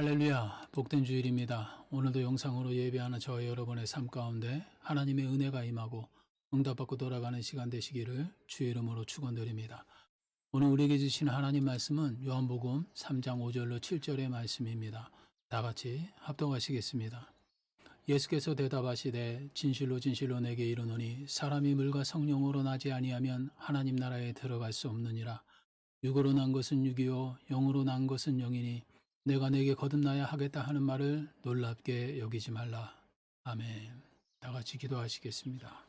할렐루야, 복된 주일입니다. 오늘도 영상으로 예배하는 저와 여러분의 삶 가운데 하나님의 은혜가 임하고 응답받고 돌아가는 시간 되시기를 주의 이름으로 축원드립니다. 오늘 우리에게 주신 하나님 말씀은 요한복음 3장 5절로 7절의 말씀입니다. 다 같이 합독하시겠습니다. 예수께서 대답하시되 진실로 진실로 내게 이르노니 사람이 물과 성령으로 나지 아니하면 하나님 나라에 들어갈 수 없느니라. 육으로 난 것은 육이요 영으로 난 것은 영이니 내가 내게 거듭나야 하겠다 하는 말을 놀랍게 여기지 말라. 아멘. 다 같이 기도하시겠습니다.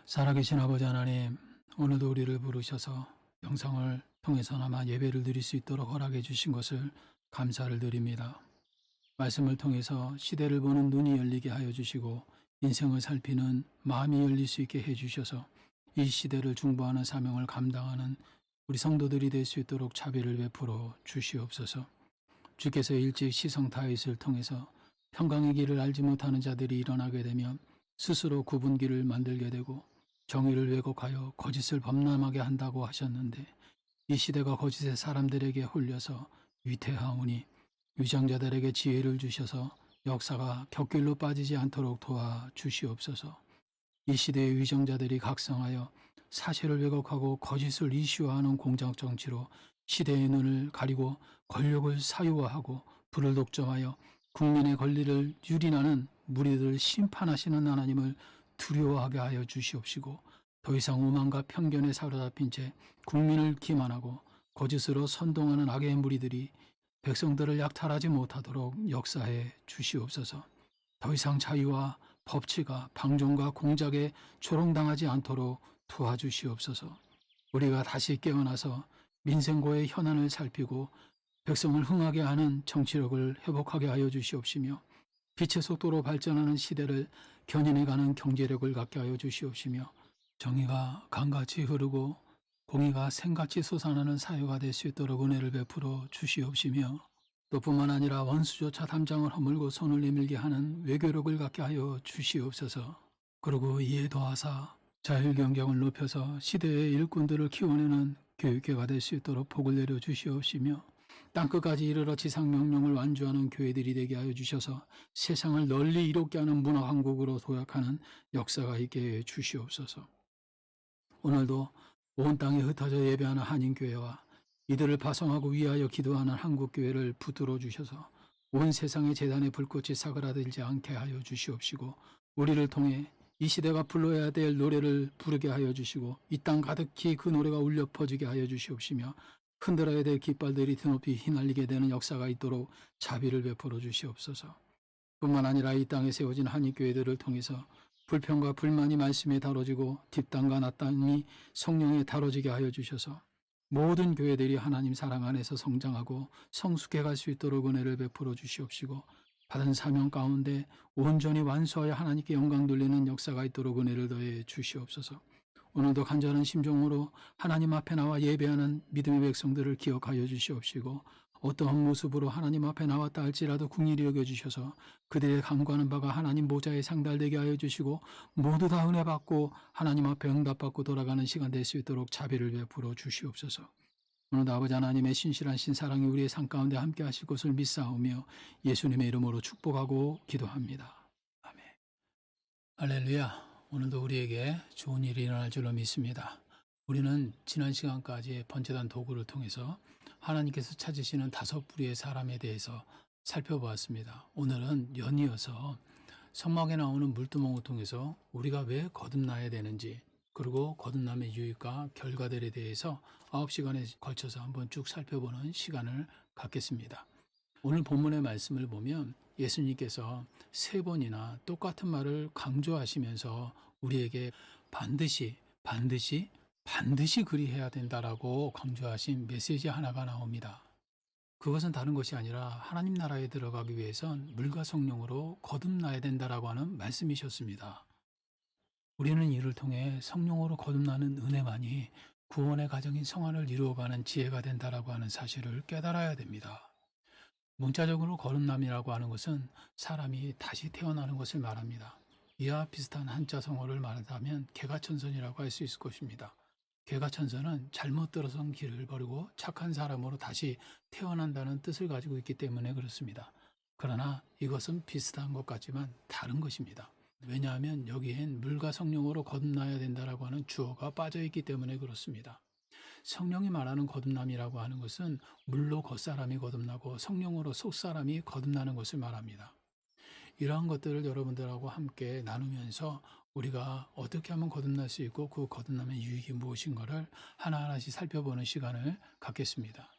살아계신 아버지 하나님, 오늘도 우리를 부르셔서 영상을 통해서나마 예배를 드릴 수 있도록 허락해 주신 것을 감사를 드립니다. 말씀을 통해서 시대를 보는 눈이 열리게 하여 주시고 인생을 살피는 마음이 열릴 수 있게 해 주셔서 이 시대를 중보하는 사명을 감당하는 우리 성도들이 될 수 있도록 자비를 베풀어 주시옵소서. 주께서 일찍 시성 다윗을 통해서 평강의 길을 알지 못하는 자들이 일어나게 되면 스스로 굽은 길을 만들게 되고 정의를 왜곡하여 거짓을 범람하게 한다고 하셨는데 이 시대가 거짓의 사람들에게 홀려서 위태하오니 위장자들에게 지혜를 주셔서 역사가 격길로 빠지지 않도록 도와주시옵소서. 이 시대의 위정자들이 각성하여 사실을 왜곡하고 거짓을 이슈화하는 공작 정치로 시대의 눈을 가리고 권력을 사유화하고 불을 독점하여 국민의 권리를 유린하는 무리들을 심판하시는 하나님을 두려워하게 하여 주시옵시고 더 이상 오만과 편견에 사로잡힌 채 국민을 기만하고 거짓으로 선동하는 악의 무리들이 백성들을 약탈하지 못하도록 역사해 주시옵소서. 더 이상 자유와 법치가 방종과 공작에 조롱당하지 않도록 도와주시옵소서. 우리가 다시 깨어나서 민생고의 현안을 살피고 백성을 흥하게 하는 정치력을 회복하게 하여 주시옵시며 빛의 속도로 발전하는 시대를 견인해가는 경제력을 갖게 하여 주시옵시며 정의가 강같이 흐르고 공의가 샘같이 솟아나는 사회가 될 수 있도록 은혜를 베풀어 주시옵시며 또 뿐만 아니라 원수조차 담장을 허물고 손을 내밀게 하는 외교력을 갖게 하여 주시옵소서. 그리고 이에 더하사 자율경쟁을 높여서 시대의 일꾼들을 키워내는 교육계가 될 수 있도록 복을 내려 주시옵시며 땅끝까지 이르러 지상명령을 완주하는 교회들이 되게 하여 주셔서 세상을 널리 이롭게 하는 문화강국으로 도약하는 역사가 있게 해 주시옵소서. 오늘도 온 땅에 흩어져 예배하는 한인교회와 이들을 파송하고 위하여 기도하는 한국교회를 붙들어 주셔서 온 세상의 재단의 불꽃이 사그라들지 않게 하여 주시옵시고 우리를 통해 이 시대가 불러야 될 노래를 부르게 하여 주시고 이 땅 가득히 그 노래가 울려 퍼지게 하여 주시옵시며 흔들어야 될 깃발들이 드높이 휘날리게 되는 역사가 있도록 자비를 베풀어 주시옵소서. 뿐만 아니라 이 땅에 세워진 한인교회들을 통해서 불평과 불만이 말씀에 다뤄지고 뒷땅과 낮땅이 성령에 다뤄지게 하여 주셔서 모든 교회들이 하나님 사랑 안에서 성장하고 성숙해 갈 수 있도록 은혜를 베풀어 주시옵시고 받은 사명 가운데 온전히 완수하여 하나님께 영광 돌리는 역사가 있도록 은혜를 더해 주시옵소서. 오늘도 간절한 심정으로 하나님 앞에 나와 예배하는 믿음의 백성들을 기억하여 주시옵시고 어떠한 모습으로 하나님 앞에 나왔다 할지라도 긍휼히 여겨주셔서 그들의 간구하는 바가 하나님 보좌에 상달되게 하여 주시고 모두 다 은혜 받고 하나님 앞에 응답받고 돌아가는 시간 될 수 있도록 자비를 베풀어 주시옵소서. 오늘도 아버지 하나님의 신실한 신사랑이 우리의 삶 가운데 함께 하실 것을 믿사오며 예수님의 이름으로 축복하고 기도합니다. 아멘. 할렐루야. 오늘도 우리에게 좋은 일이 일어날 줄로 믿습니다. 우리는 지난 시간까지 번제단 도구를 통해서 하나님께서 찾으시는 5부류의 사람에 대해서 살펴보았습니다. 오늘은 연이어서 성막에 나오는 물두멍을 통해서 우리가 왜 거듭나야 되는지 그리고 거듭남의 유익과 결과들에 대해서 9시간에 걸쳐서 한번 쭉 살펴보는 시간을 갖겠습니다. 오늘 본문의 말씀을 보면 예수님께서 3번이나 똑같은 말을 강조하시면서 우리에게 반드시 그리해야 된다라고 강조하신 메시지 하나가 나옵니다. 그것은 다른 것이 아니라 하나님 나라에 들어가기 위해선 물과 성령으로 거듭나야 된다라고 하는 말씀이셨습니다. 우리는 이를 통해 성령으로 거듭나는 은혜만이 구원의 과정인 성화를 이루어가는 지혜가 된다라고 하는 사실을 깨달아야 됩니다. 문자적으로 거듭남이라고 하는 것은 사람이 다시 태어나는 것을 말합니다. 이와 비슷한 한자 성어를 말하자면 개가천선이라고 할 수 있을 것입니다. 개가천선은 잘못 들어선 길을 버리고 착한 사람으로 다시 태어난다는 뜻을 가지고 있기 때문에 그렇습니다. 그러나 이것은 비슷한 것 같지만 다른 것입니다. 왜냐하면 여기엔 물과 성령으로 거듭나야 된다라고 하는 주어가 빠져 있기 때문에 그렇습니다. 성령이 말하는 거듭남이라고 하는 것은 물로 겉사람이 거듭나고 성령으로 속사람이 거듭나는 것을 말합니다. 이러한 것들을 여러분들하고 함께 나누면서 우리가 어떻게 하면 거듭날 수 있고 그 거듭남의 유익이 무엇인가를 하나하나씩 살펴보는 시간을 갖겠습니다.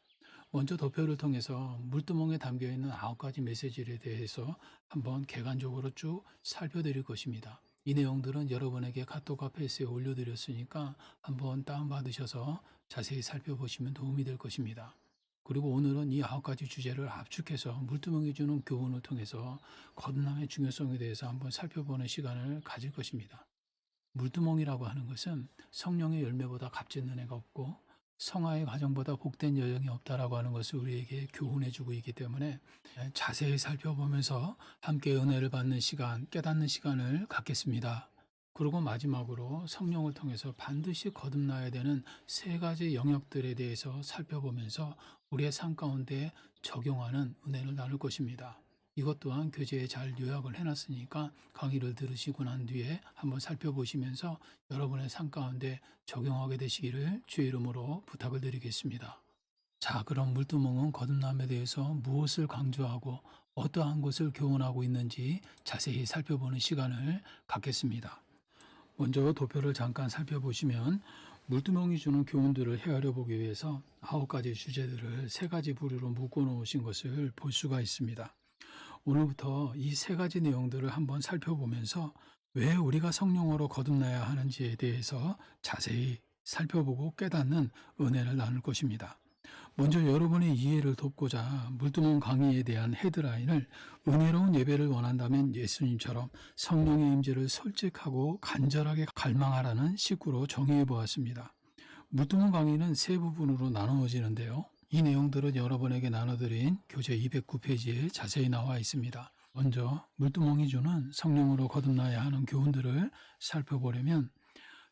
먼저 도표를 통해서 물두멍에 담겨있는 9가지 메시지에 대해서 한번 객관적으로 쭉 살펴드릴 것입니다. 이 내용들은 여러분에게 카톡과 페이스에 올려드렸으니까 한번 다운받으셔서 자세히 살펴보시면 도움이 될 것입니다. 그리고 오늘은 이 9가지 주제를 압축해서 물두멍이 주는 교훈을 통해서 거듭남의 중요성에 대해서 한번 살펴보는 시간을 가질 것입니다. 물두멍이라고 하는 것은 성령의 열매보다 값짓는 애가 없고 성화의 과정보다 복된 여정이 없다라고 하는 것을 우리에게 교훈해주고 있기 때문에 자세히 살펴보면서 함께 은혜를 받는 시간, 깨닫는 시간을 갖겠습니다. 그리고 마지막으로 성령을 통해서 반드시 거듭나야 되는 3가지 영역들에 대해서 살펴보면서 우리의 삶 가운데 적용하는 은혜를 나눌 것입니다. 이것 또한 교재에 잘 요약을 해놨으니까 강의를 들으시고 난 뒤에 한번 살펴보시면서 여러분의 삶 가운데 적용하게 되시기를 주의 이름으로 부탁을 드리겠습니다. 자, 그럼 물두멍은 거듭남에 대해서 무엇을 강조하고 어떠한 것을 교훈하고 있는지 자세히 살펴보는 시간을 갖겠습니다. 먼저 도표를 잠깐 살펴보시면 물두멍이 주는 교훈들을 헤아려 보기 위해서 9가지 주제들을 3가지 부류로 묶어 놓으신 것을 볼 수가 있습니다. 오늘부터 이 3가지 내용들을 한번 살펴보면서 왜 우리가 성령으로 거듭나야 하는지에 대해서 자세히 살펴보고 깨닫는 은혜를 나눌 것입니다. 먼저 여러분의 이해를 돕고자 물두멍 강의에 대한 헤드라인을 은혜로운 예배를 원한다면 예수님처럼 성령의 임재를 솔직하고 간절하게 갈망하라는 식구로 정의해 보았습니다. 물두멍 강의는 3부분으로 나누어지는데요. 이 내용들은 여러분에게 나눠드린 교재 209페이지에 자세히 나와 있습니다. 먼저 물두멍이 주는 성령으로 거듭나야 하는 교훈들을 살펴보려면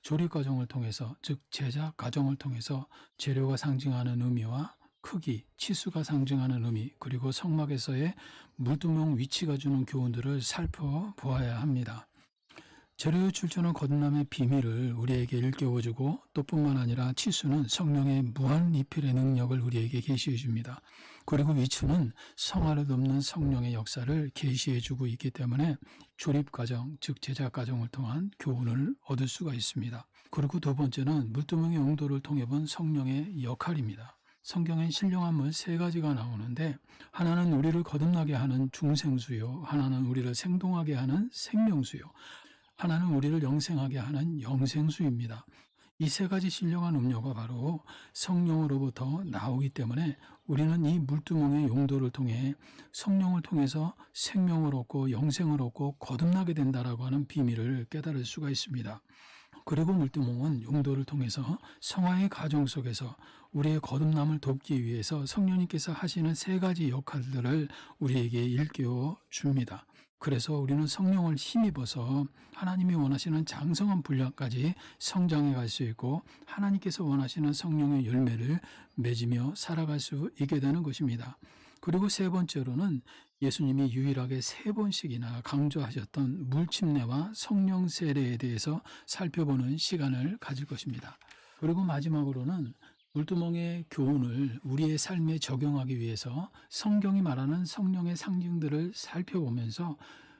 조립 과정을 통해서, 즉 제작 과정을 통해서 재료가 상징하는 의미와 크기, 치수가 상징하는 의미, 그리고 성막에서의 물두멍 위치가 주는 교훈들을 살펴보아야 합니다. 재료의 출처는 거듭남의 비밀을 우리에게 일깨워주고 또 뿐만 아니라 치수는 성령의 무한 리필의 능력을 우리에게 계시해 줍니다. 그리고 위치는 성화를 돕는 성령의 역사를 계시해주고 있기 때문에 조립 과정, 즉 제작 과정을 통한 교훈을 얻을 수가 있습니다. 그리고 2번째는 물두멍의 용도를 통해 본 성령의 역할입니다. 성경엔 신령한 물 3가지가 나오는데 하나는 우리를 거듭나게 하는 중생수요, 하나는 우리를 생동하게 하는 생명수요, 하나는 우리를 영생하게 하는 영생수입니다. 이 3가지 신령한 음료가 바로 성령으로부터 나오기 때문에 우리는 이 물두멍의 용도를 통해 성령을 통해서 생명을 얻고 영생을 얻고 거듭나게 된다라고 하는 비밀을 깨달을 수가 있습니다. 그리고 물두멍은 용도를 통해서 성화의 가정 속에서 우리의 거듭남을 돕기 위해서 성령님께서 하시는 3가지 역할들을 우리에게 일깨워 줍니다. 그래서 우리는 성령을 힘입어서 하나님이 원하시는 장성한 분량까지 성장해 갈 수 있고 하나님께서 원하시는 성령의 열매를 맺으며 살아갈 수 있게 되는 것입니다. 그리고 3번째로는 예수님이 유일하게 3번씩이나 강조하셨던 물침례와 성령 세례에 대해서 살펴보는 시간을 가질 것입니다. 그리고 마지막으로는 물두멍의 교훈을 우리의 삶에 적용하기 위해서 성경이 말하는 성령의 상징들을 살펴보면서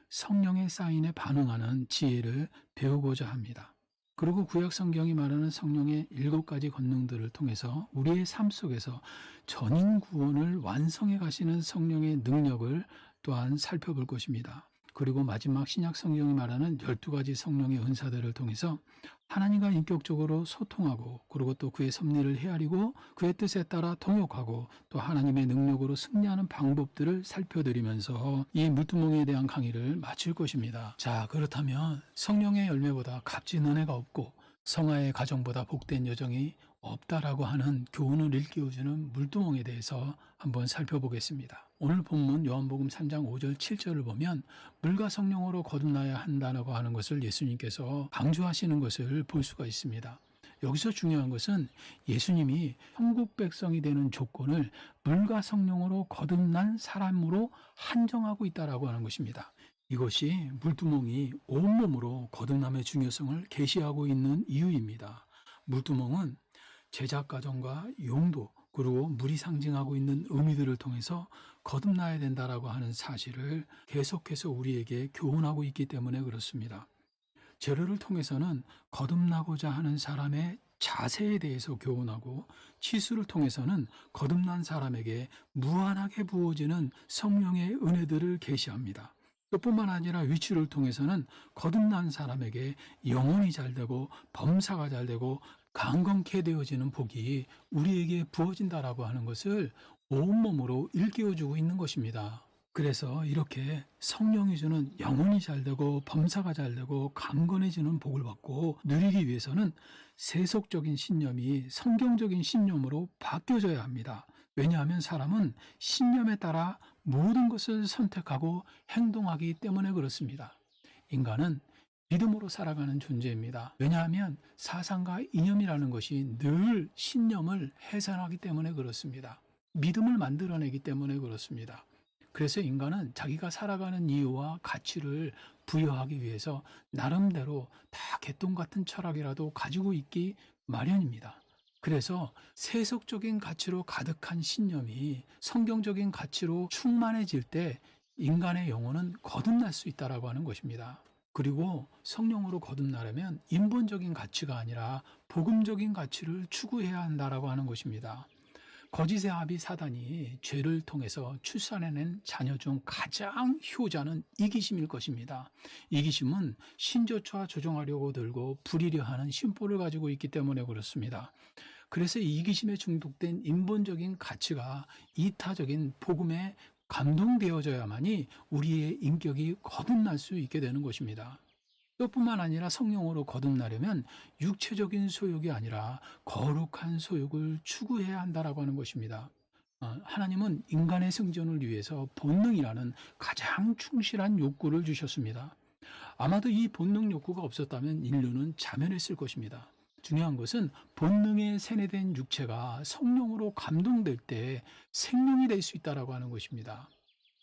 성령의 사인에 반응하는 지혜를 배우고자 합니다. 그리고 구약 성경이 말하는 성령의 7가지 권능들을 통해서 우리의 삶 속에서 전인 구원을 완성해 가시는 성령의 능력을 또한 살펴볼 것입니다. 그리고 마지막 신약 성경이 말하는 12가지 성령의 은사들을 통해서 하나님과 인격적으로 소통하고 그리고 또 그의 섭리를 헤아리고 그의 뜻에 따라 통역하고 또 하나님의 능력으로 승리하는 방법들을 살펴드리면서 이 물두멍에 대한 강의를 마칠 것입니다. 자, 그렇다면 성령의 열매보다 값진 은혜가 없고 성화의 가정보다 복된 여정이 없다라고 하는 교훈을 일깨워주는 물두멍에 대해서 한번 살펴보겠습니다. 오늘 본문 요한복음 3장 5절 7절을 보면 물과 성령으로 거듭나야 한다라고 하는 것을 예수님께서 강조하시는 것을 볼 수가 있습니다. 여기서 중요한 것은 예수님이 천국 백성이 되는 조건을 물과 성령으로 거듭난 사람으로 한정하고 있다라고 하는 것입니다. 이것이 물두멍이 온몸으로 거듭남의 중요성을 계시하고 있는 이유입니다. 물두멍은 제작 과정과 용도 그리고 물이 상징하고 있는 의미들을 통해서 거듭나야 된다라고 하는 사실을 계속해서 우리에게 교훈하고 있기 때문에 그렇습니다. 재료를 통해서는 거듭나고자 하는 사람의 자세에 대해서 교훈하고 치수를 통해서는 거듭난 사람에게 무한하게 부어지는 성령의 은혜들을 계시합니다. 뿐만 아니라 위치를 통해서는 거듭난 사람에게 영혼이 잘되고 범사가 잘되고 강건케 되어지는 복이 우리에게 부어진다라고 하는 것을 온몸으로 일깨워주고 있는 것입니다. 그래서 이렇게 성령이 주는 영혼이 잘되고 범사가 잘되고 강건해지는 복을 받고 누리기 위해서는 세속적인 신념이 성경적인 신념으로 바뀌어져야 합니다. 왜냐하면 사람은 신념에 따라 모든 것을 선택하고 행동하기 때문에 그렇습니다. 인간은 믿음으로 살아가는 존재입니다. 왜냐하면 사상과 이념이라는 것이 늘 신념을 해산하기 때문에 그렇습니다. 믿음을 만들어내기 때문에 그렇습니다. 그래서 인간은 자기가 살아가는 이유와 가치를 부여하기 위해서 나름대로 다 개똥 같은 철학이라도 가지고 있기 마련입니다. 그래서 세속적인 가치로 가득한 신념이 성경적인 가치로 충만해질 때 인간의 영혼은 거듭날 수 있다라고 하는 것입니다. 그리고 성령으로 거듭나려면 인본적인 가치가 아니라 복음적인 가치를 추구해야 한다라고 하는 것입니다. 거짓의 아비 사단이 죄를 통해서 출산해낸 자녀 중 가장 효자는 이기심일 것입니다. 이기심은 신조차 조종하려고 들고 부리려 하는 심보를 가지고 있기 때문에 그렇습니다. 그래서 이기심에 중독된 인본적인 가치가 이타적인 복음에 감동되어져야만이 우리의 인격이 거듭날 수 있게 되는 것입니다. 뿐만 아니라 성령으로 거듭나려면 육체적인 소욕이 아니라 거룩한 소욕을 추구해야 한다라고 하는 것입니다. 하나님은 인간의 생존을 위해서 본능이라는 가장 충실한 욕구를 주셨습니다. 아마도 이 본능 욕구가 없었다면 인류는 자멸했을 것입니다. 중요한 것은 본능에 세뇌된 육체가 성령으로 감동될 때 생명이 될 수 있다라고 하는 것입니다.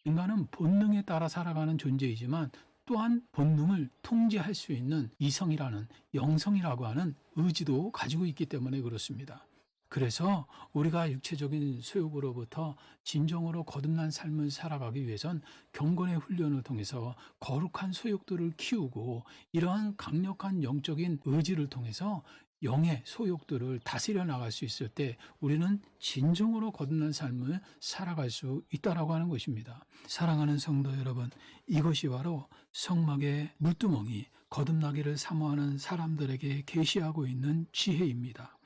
인간은 본능에 따라 살아가는 존재이지만 또한 본능을 통제할 수 있는 이성이라는 영성이라고 하는 의지도 가지고 있기 때문에 그렇습니다. 그래서 우리가 육체적인 소욕으로부터 진정으로 거듭난 삶을 살아가기 위해선 경건의 훈련을 통해서 거룩한 소욕들을 키우고 이러한 강력한 영적인 의지를 통해서 영의 소욕들을 다스려 나갈 수 있을 때 우리는 진정으로 거듭난 삶을 살아갈 수 있다라고 하는 것입니다. 사랑하는 성도 여러분, 이것이 바로 성막의 물두멍이 거듭나기를 사모하는 사람들에게 계시하고 있는 지혜입니다.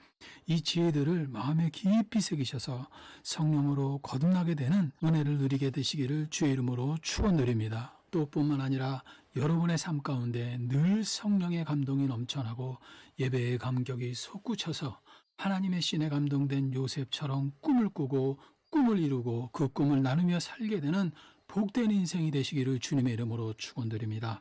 이 지혜들을 마음에 깊이 새기셔서 성령으로 거듭나게 되는 은혜를 누리게 되시기를 주의 이름으로 축원드립니다. 또 뿐만 아니라 여러분의 삶 가운데 늘 성령의 감동이 넘쳐나고 예배의 감격이 솟구쳐서 하나님의 신에 감동된 요셉처럼 꿈을 꾸고 꿈을 이루고 그 꿈을 나누며 살게 되는 복된 인생이 되시기를 주님의 이름으로 축원드립니다.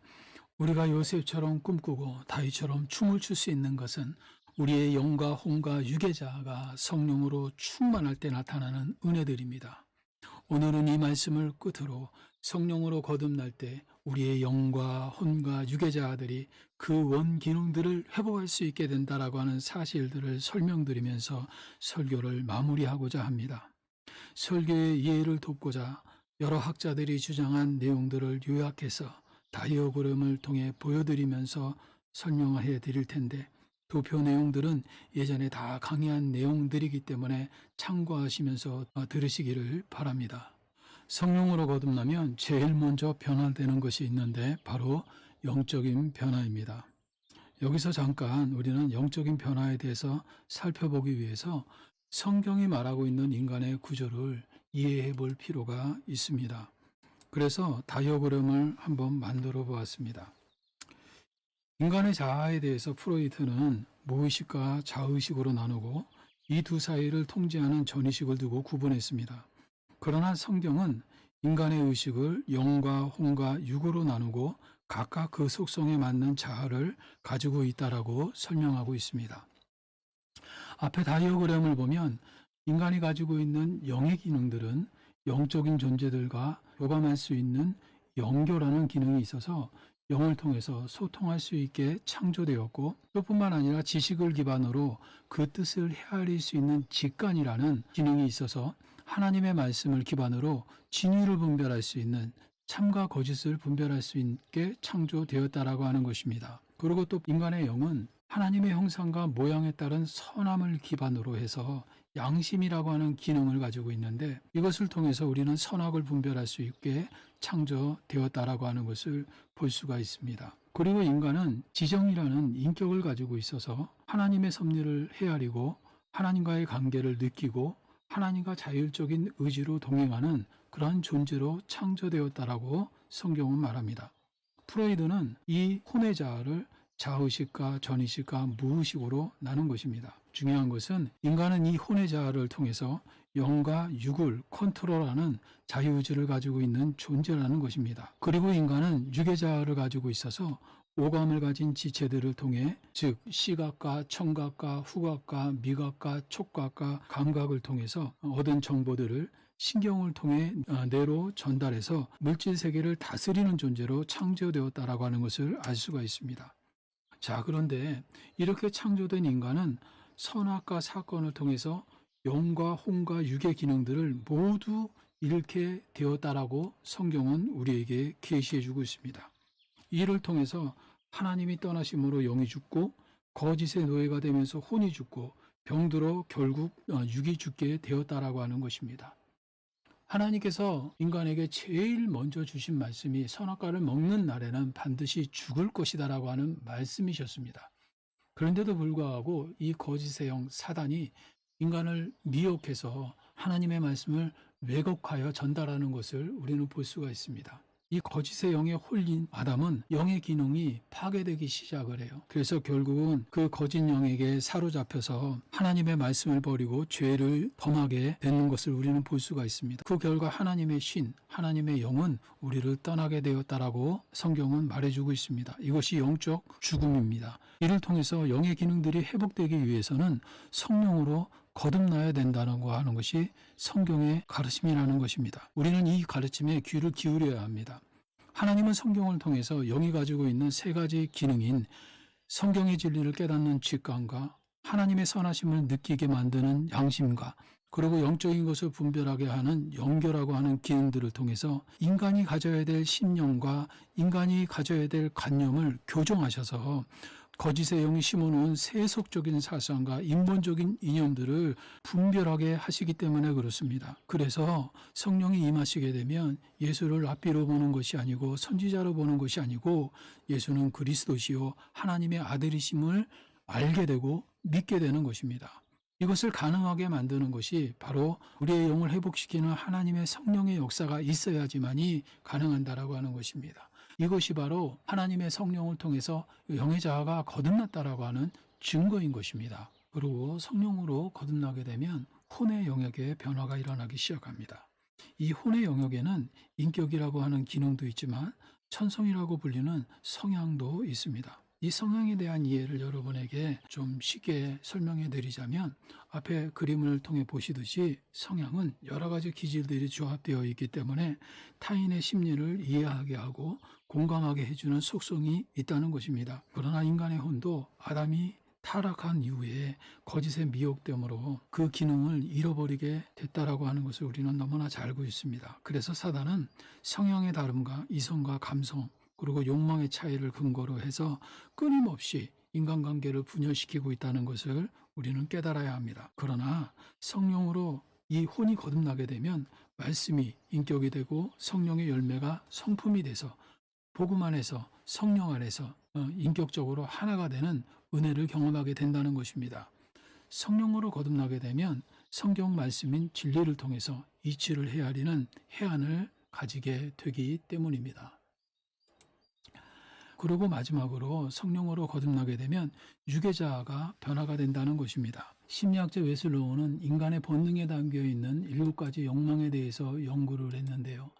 우리가 요셉처럼 꿈꾸고 다윗처럼 춤을 출 수 있는 것은 우리의 영과 혼과 유계자가 성령으로 충만할 때 나타나는 은혜들입니다. 오늘은 이 말씀을 끝으로 성령으로 거듭날 때 우리의 영과 혼과 유계자들이 그 원기능들을 회복할 수 있게 된다라고 하는 사실들을 설명드리면서 설교를 마무리하고자 합니다. 설교의 이해를 돕고자 여러 학자들이 주장한 내용들을 요약해서 다이어그램을 통해 보여드리면서 설명해 드릴 텐데 도표 내용들은 예전에 다 강의한 내용들이기 때문에 참고하시면서 들으시기를 바랍니다. 성령으로 거듭나면 제일 먼저 변화되는 것이 있는데 바로 영적인 변화입니다. 여기서 잠깐 우리는 영적인 변화에 대해서 살펴보기 위해서 성경이 말하고 있는 인간의 구조를 이해해 볼 필요가 있습니다. 그래서 다이어그램을 한번 만들어 보았습니다. 인간의 자아에 대해서 프로이트는 무의식과 자의식으로 나누고 이 두 사이를 통제하는 전의식을 두고 구분했습니다. 그러나 성경은 인간의 의식을 영과 혼과 육으로 나누고 각각 그 속성에 맞는 자아를 가지고 있다라고 설명하고 있습니다. 앞에 다이어그램을 보면 인간이 가지고 있는 영의 기능들은 영적인 존재들과 교감할 수 있는 영교라는 기능이 있어서 영을 통해서 소통할 수 있게 창조되었고, 또 뿐만 아니라 지식을 기반으로 그 뜻을 헤아릴 수 있는 직관이라는 기능이 있어서 하나님의 말씀을 기반으로 진위를 분별할 수 있는, 참과 거짓을 분별할 수 있게 창조되었다라고 하는 것입니다. 그리고 또 인간의 영은 하나님의 형상과 모양에 따른 선함을 기반으로 해서 양심이라고 하는 기능을 가지고 있는데, 이것을 통해서 우리는 선악을 분별할 수 있게 창조되었다라고 하는 것을 볼 수가 있습니다. 그리고 인간은 지정이라는 인격을 가지고 있어서 하나님의 섭리를 헤아리고 하나님과의 관계를 느끼고 하나님과 자율적인 의지로 동행하는 그러한 존재로 창조되었다라고 성경은 말합니다. 프로이드는 이 혼의 자아를 자의식과 전의식과 무의식으로 나눈 것입니다. 중요한 것은 인간은 이 혼의 자아를 통해서 영과 육을 컨트롤하는 자유의지를 가지고 있는 존재라는 것입니다. 그리고 인간은 육의 자아를 가지고 있어서 오감을 가진 지체들을 통해, 즉 시각과 청각과 후각과 미각과 촉각과 감각을 통해서 얻은 정보들을 신경을 통해 뇌로 전달해서 물질 세계를 다스리는 존재로 창조되었다라고 하는 것을 알 수가 있습니다. 자, 그런데 이렇게 창조된 인간은 선악과 사건을 통해서 영과 혼과 육의 기능들을 모두 잃게 되었다라고 성경은 우리에게 계시해 주고 있습니다. 이를 통해서 하나님이 떠나심으로 영이 죽고 거짓의 노예가 되면서 혼이 죽고 병들어 결국 육이 죽게 되었다라고 하는 것입니다. 하나님께서 인간에게 제일 먼저 주신 말씀이 선악과를 먹는 날에는 반드시 죽을 것이다라고 하는 말씀이셨습니다. 그런데도 불구하고 이 거짓의 영 사단이 인간을 미혹해서 하나님의 말씀을 왜곡하여 전달하는 것을 우리는 볼 수가 있습니다. 이 거짓의 영에 홀린 아담은 영의 기능이 파괴되기 시작을 해요. 그래서 결국은 그 거짓 영에게 사로잡혀서 하나님의 말씀을 버리고 죄를 범하게 되는 것을 우리는 볼 수가 있습니다. 그 결과 하나님의 신, 하나님의 영은 우리를 떠나게 되었다라고 성경은 말해주고 있습니다. 이것이 영적 죽음입니다. 이를 통해서 영의 기능들이 회복되기 위해서는 성령으로 거듭나야 된다는 거 하는 것이 성경의 가르침이라는 것입니다. 우리는 이 가르침에 귀를 기울여야 합니다. 하나님은 성경을 통해서 영이 가지고 있는 세 가지 기능인 성경의 진리를 깨닫는 직감과 하나님의 선하심을 느끼게 만드는 양심과 그리고 영적인 것을 분별하게 하는 영교라고 하는 기능들을 통해서 인간이 가져야 될 신념과 인간이 가져야 될 관념을 교정하셔서 거짓의 영이 심어놓은 세속적인 사상과 인본적인 이념들을 분별하게 하시기 때문에 그렇습니다. 그래서 성령이 임하시게 되면 예수를 랍비로 보는 것이 아니고 선지자로 보는 것이 아니고 예수는 그리스도시요 하나님의 아들이심을 알게 되고 믿게 되는 것입니다. 이것을 가능하게 만드는 것이 바로 우리의 영을 회복시키는 하나님의 성령의 역사가 있어야지만이 가능한다라고 하는 것입니다. 이것이 바로 하나님의 성령을 통해서 영의 자아가 거듭났다라고 하는 증거인 것입니다. 그리고 성령으로 거듭나게 되면 혼의 영역에 변화가 일어나기 시작합니다. 이 혼의 영역에는 인격이라고 하는 기능도 있지만 천성이라고 불리는 성향도 있습니다. 이 성향에 대한 이해를 여러분에게 좀 쉽게 설명해 드리자면, 앞에 그림을 통해 보시듯이 성향은 여러 가지 기질들이 조합되어 있기 때문에 타인의 심리를 이해하게 하고 공감하게 해주는 속성이 있다는 것입니다. 그러나 인간의 혼도 아담이 타락한 이후에 거짓의 미혹됨으로 그 기능을 잃어버리게 됐다라고 하는 것을 우리는 너무나 잘 알고 있습니다. 그래서 사단은 성향의 다름과 이성과 감성 그리고 욕망의 차이를 근거로 해서 끊임없이 인간관계를 분열시키고 있다는 것을 우리는 깨달아야 합니다. 그러나 성령으로 이 혼이 거듭나게 되면 말씀이 인격이 되고 성령의 열매가 성품이 돼서 복음 안에서 성령 안에서 인격적으로 하나가 되는 은혜를 경험하게 된다는 것입니다. 성령으로 거듭나게 되면 성경 말씀인 진리를 통해서 이치를 헤아리는 해안을 가지게 되기 때문입니다. 그리고 마지막으로 성령으로 거듭나게 되면 육의 자아가 변화가 된다는 것입니다. 심리학자 웨슬로우는 인간의 본능에 담겨 있는 7가지 욕망에 대해서 연구를 했는데요.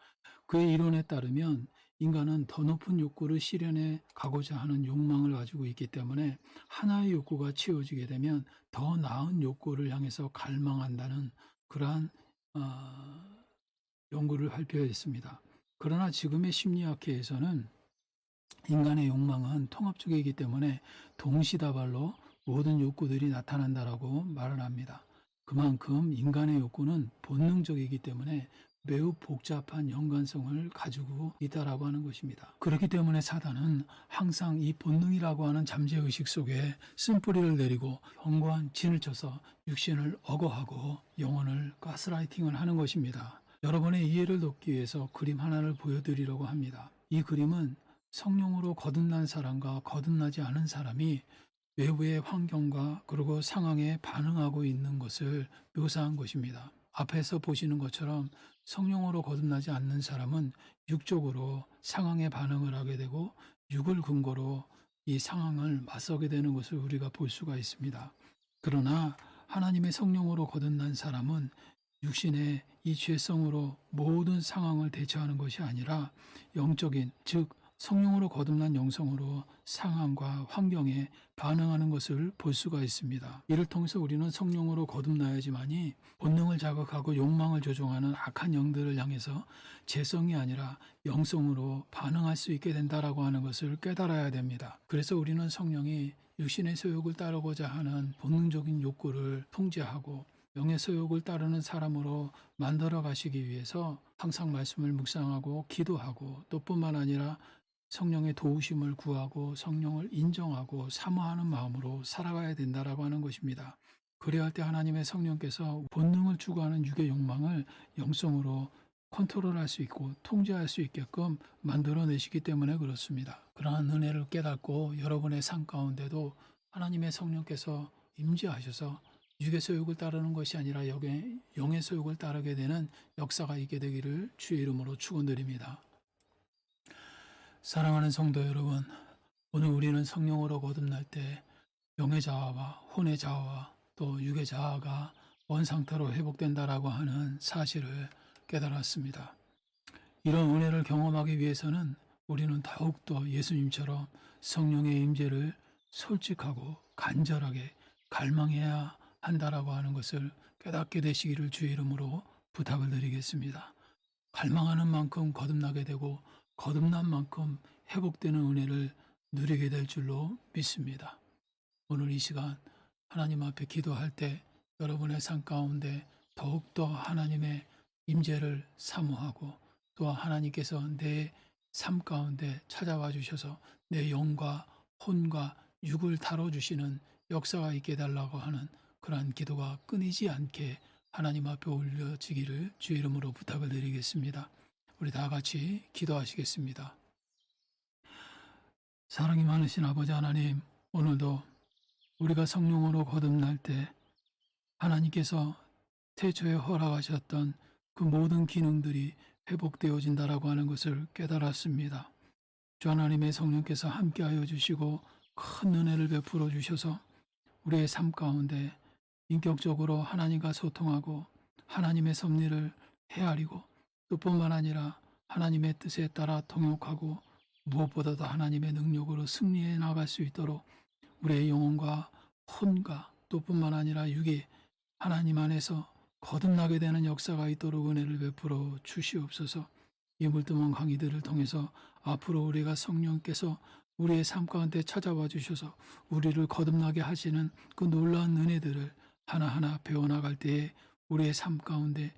그의 이론에 따르면 인간은 더 높은 욕구를 실현해 가고자 하는 욕망을 가지고 있기 때문에 하나의 욕구가 채워지게 되면 더 나은 욕구를 향해서 갈망한다는 그러한 연구를 발표했습니다. 그러나 지금의 심리학계에서는 인간의 욕망은 통합적이기 때문에 동시다발로 모든 욕구들이 나타난다라고 말을 합니다. 그만큼 인간의 욕구는 본능적이기 때문에 매우 복잡한 연관성을 가지고 있다라고 하는 것입니다. 그렇기 때문에 사단은 항상 이 본능이라고 하는 잠재의식 속에 쓴뿌리를 내리고 견고한 진을 쳐서 육신을 억어하고 영혼을 가스라이팅을 하는 것입니다. 여러분의 이해를 돕기 위해서 그림 하나를 보여드리려고 합니다. 이 그림은 성령으로 거듭난 사람과 거듭나지 않은 사람이 외부의 환경과 그리고 상황에 반응하고 있는 것을 묘사한 것입니다. 앞에서 보시는 것처럼 성령으로 거듭나지 않는 사람은 육적으로 상황에 반응을 하게 되고 육을 근거로 이 상황을 맞서게 되는 것을 우리가 볼 수가 있습니다. 그러나 하나님의 성령으로 거듭난 사람은 육신의 이 죄성으로 모든 상황을 대처하는 것이 아니라 영적인, 즉 성령으로 거듭난 영성으로 상황과 환경에 반응하는 것을 볼 수가 있습니다. 이를 통해서 우리는 성령으로 거듭나야지만이 본능을 자극하고 욕망을 조종하는 악한 영들을 향해서 재성이 아니라 영성으로 반응할 수 있게 된다라고 하는 것을 깨달아야 됩니다. 그래서 우리는 성령이 육신의 소욕을 따르고자 하는 본능적인 욕구를 통제하고 영의 소욕을 따르는 사람으로 만들어 가시기 위해서 항상 말씀을 묵상하고 기도하고 또 뿐만 아니라 성령의 도우심을 구하고 성령을 인정하고 사모하는 마음으로 살아가야 된다라고 하는 것입니다. 그래야 할 때 하나님의 성령께서 본능을 추구하는 육의 욕망을 영성으로 컨트롤할 수 있고 통제할 수 있게끔 만들어내시기 때문에 그렇습니다. 그러한 은혜를 깨닫고 여러분의 삶 가운데도 하나님의 성령께서 임재하셔서 육의 소욕을 따르는 것이 아니라 영의 소욕을 따르게 되는 역사가 있게 되기를 주의 이름으로 축원드립니다. 사랑하는 성도 여러분, 오늘 우리는 성령으로 거듭날 때 영의 자아와 혼의 자아와 또 육의 자아가 원상태로 회복된다라고 하는 사실을 깨달았습니다. 이런 은혜를 경험하기 위해서는 우리는 더욱더 예수님처럼 성령의 임재를 솔직하고 간절하게 갈망해야 한다라고 하는 것을 깨닫게 되시기를 주의 이름으로 부탁을 드리겠습니다. 갈망하는 만큼 거듭나게 되고 거듭난 만큼 회복되는 은혜를 누리게 될 줄로 믿습니다. 오늘 이 시간 하나님 앞에 기도할 때 여러분의 삶 가운데 더욱더 하나님의 임재를 사모하고 또 하나님께서 내 삶 가운데 찾아와 주셔서 내 영과 혼과 육을 다뤄주시는 역사가 있게 해달라고 하는 그러한 기도가 끊이지 않게 하나님 앞에 올려지기를 주의 이름으로 부탁을 드리겠습니다. 우리 다 같이 기도하시겠습니다. 사랑이 많으신 아버지 하나님, 오늘도 우리가 성령으로 거듭날 때 하나님께서 태초에 허락하셨던 그 모든 기능들이 회복되어진다라고 하는 것을 깨달았습니다. 주 하나님의 성령께서 함께하여 주시고 큰 은혜를 베풀어 주셔서 우리의 삶 가운데 인격적으로 하나님과 소통하고 하나님의 섭리를 헤아리고 또 뿐만 아니라 하나님의 뜻에 따라 통역하고 무엇보다도 하나님의 능력으로 승리해 나갈 수 있도록 우리의 영혼과 혼과 또 뿐만 아니라 육이 하나님 안에서 거듭나게 되는 역사가 있도록 은혜를 베풀어 주시옵소서. 이 물드문 강의들을 통해서 앞으로 우리가 성령께서 우리의 삶 가운데 찾아와 주셔서 우리를 거듭나게 하시는 그 놀라운 은혜들을 하나하나 배워나갈 때에 우리의 삶 가운데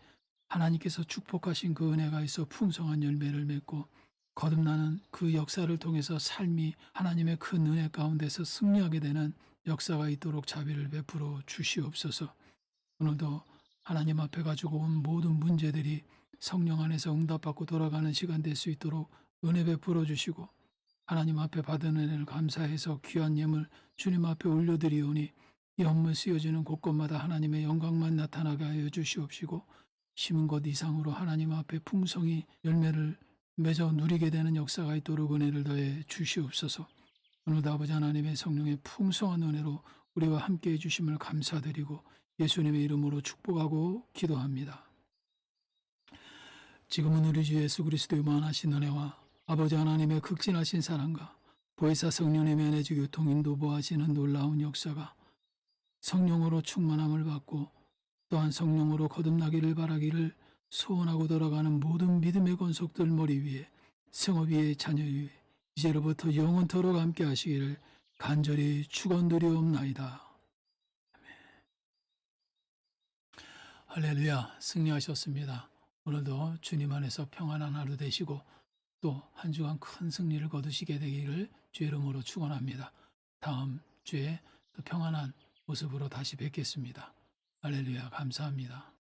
하나님께서 축복하신 그 은혜가 있어 풍성한 열매를 맺고 거듭나는 그 역사를 통해서 삶이 하나님의 큰 은혜 가운데서 승리하게 되는 역사가 있도록 자비를 베풀어 주시옵소서. 오늘도 하나님 앞에 가지고 온 모든 문제들이 성령 안에서 응답받고 돌아가는 시간 될 수 있도록 은혜 베풀어 주시고 하나님 앞에 받은 은혜를 감사해서 귀한 예물 주님 앞에 올려드리오니 이 헌물 쓰여지는 곳곳마다 하나님의 영광만 나타나게 하여 주시옵시고 심은 것 이상으로 하나님 앞에 풍성히 열매를 맺어 누리게 되는 역사가 있도록 은혜를 더해 주시옵소서. 오늘도 아버지 하나님의 성령의 풍성한 은혜로 우리와 함께 해주심을 감사드리고 예수님의 이름으로 축복하고 기도합니다. 지금은 우리 주 예수 그리스도의 무한하신 은혜와 아버지 하나님의 극진하신 사랑과 보혜사 성령님의 내주 교통 인도보하시는 놀라운 역사가 성령으로 충만함을 받고 또한 성령으로 거듭나기를 바라기를 소원하고 돌아가는 모든 믿음의 권속들 머리 위에 성업 위에 자녀 위에 이제로부터 영원토록 함께 하시기를 간절히 축원드리옵나이다. 할렐루야, 승리하셨습니다. 오늘도 주님 안에서 평안한 하루 되시고 또 한 주간 큰 승리를 거두시게 되기를 주의 이름으로 축원합니다. 다음 주에 또 평안한 모습으로 다시 뵙겠습니다. 할렐루야, 감사합니다.